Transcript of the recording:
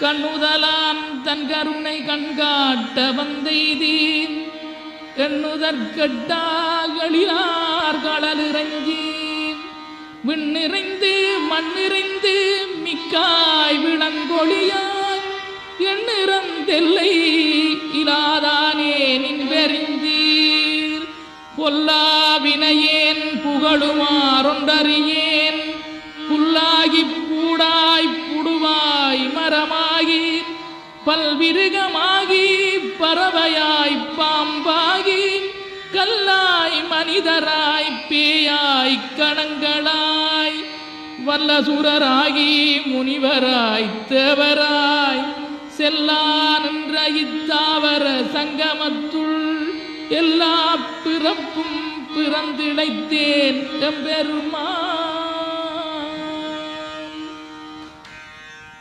கண்ணுதலான் தன் கருணை கண்காட்ட வந்தெய்தி எண்ணுதற்கட்டாகளிலார் கடலிறங்கி விண்ணிறைந்து மண்ணிறைந்து மிக்காய் விளங்கொழியாய் எண்ணிறந்தெல்லை இலாதானே நின்பெறிந்தீர் பொல்லாவினையேன் புகழுமாறொன்றறியேன் புல்லாகி பூடாய் புடுவாய் மரமாகி பல்விருகமாகி பறவையாய் பாம்பாகி கல்லாய் மனிதராய் பேயாய் கணங்களாய் வல்லசுரராகி முனிவராய் தேவராய் செல்லா நின்ற இத்தாவர சங்கமத்துள் எல்லா பிறப்பும் பிறந்திழைத்தேன் எம்பெருமான்.